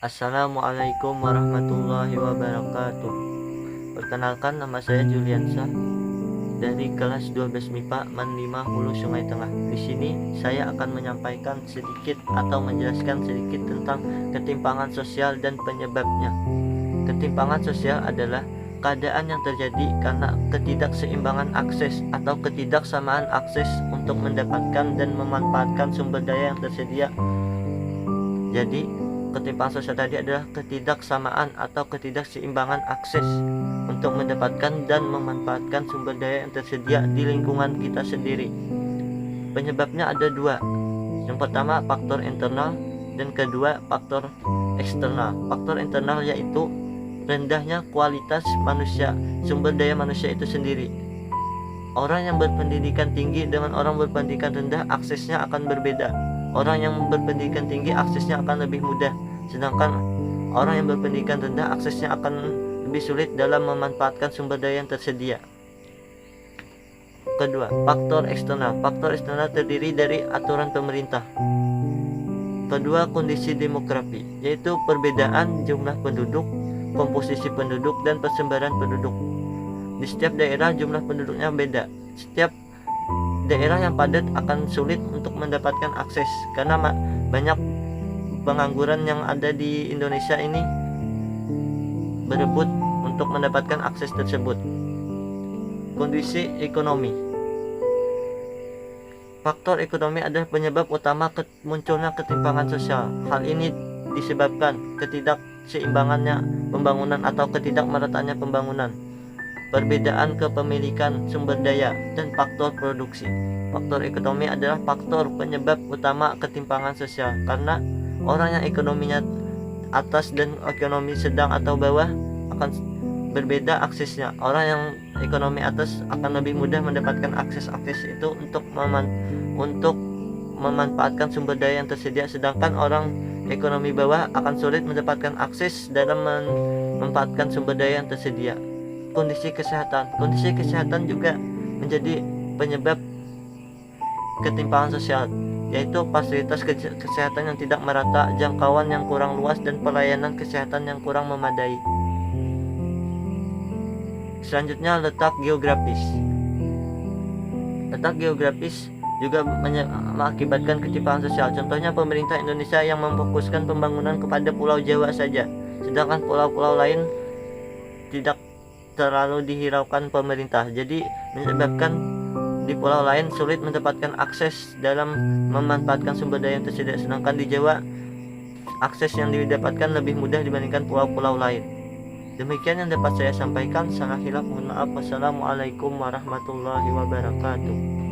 Assalamualaikum warahmatullahi wabarakatuh. Perkenalkan, nama saya Juliansa dari kelas 12 MIPA MAN 5 Hulu Sungai Tengah. Di sini saya akan menyampaikan sedikit atau menjelaskan sedikit tentang ketimpangan sosial dan penyebabnya. Ketimpangan sosial adalah keadaan yang terjadi karena ketidakseimbangan akses atau ketidaksamaan akses untuk mendapatkan dan memanfaatkan sumber daya yang tersedia. Jadi, ketimpangan sosial tadi adalah ketidaksamaan atau ketidakseimbangan akses untuk mendapatkan dan memanfaatkan sumber daya yang tersedia di lingkungan kita sendiri. Penyebabnya ada dua. Yang pertama, faktor internal, dan kedua, faktor eksternal. Faktor internal yaitu rendahnya kualitas manusia, sumber daya manusia itu sendiri. Orang yang berpendidikan tinggi dengan orang berpendidikan rendah aksesnya akan berbeda. Orang yang berpendidikan tinggi aksesnya akan lebih mudah, sedangkan orang yang berpendidikan rendah aksesnya akan lebih sulit dalam memanfaatkan sumber daya yang tersedia. Kedua, faktor eksternal. Faktor eksternal terdiri dari aturan pemerintah. Kedua, kondisi demografi, yaitu perbedaan jumlah penduduk, komposisi penduduk, dan persebaran penduduk. Di setiap daerah jumlah penduduknya beda. Setiap daerah yang padat akan sulit untuk mendapatkan akses karena banyak pengangguran yang ada di Indonesia ini berebut untuk mendapatkan akses tersebut. Kondisi ekonomi. Faktor ekonomi adalah penyebab utama munculnya ketimpangan sosial. Hal ini disebabkan ketidakseimbangannya pembangunan atau ketidakmerataannya pembangunan, perbedaan kepemilikan sumber daya, dan faktor produksi. Faktor ekonomi adalah faktor penyebab utama ketimpangan sosial karena orang yang ekonominya atas dan ekonomi sedang atau bawah akan berbeda aksesnya. Orang yang ekonomi atas akan lebih mudah mendapatkan akses itu untuk memanfaatkan sumber daya yang tersedia, sedangkan orang ekonomi bawah akan sulit mendapatkan akses dalam memanfaatkan sumber daya yang tersedia. Kondisi kesehatan juga menjadi penyebab ketimpangan sosial, yaitu fasilitas kesehatan yang tidak merata, jangkauan yang kurang luas, dan pelayanan kesehatan yang kurang memadai. Selanjutnya, letak geografis. Letak geografis juga mengakibatkan ketimpangan sosial. Contohnya, pemerintah Indonesia yang memfokuskan pembangunan kepada Pulau Jawa saja, sedangkan pulau-pulau lain tidak terlalu dihiraukan pemerintah. Jadi menyebabkan di pulau lain sulit mendapatkan akses dalam memanfaatkan sumber daya yang tersedia, sedangkan di Jawa akses yang didapatkan lebih mudah dibandingkan pulau-pulau lain. Demikian yang dapat saya sampaikan. Salah hilaf mohon maaf. Wassalamualaikum warahmatullahi wabarakatuh.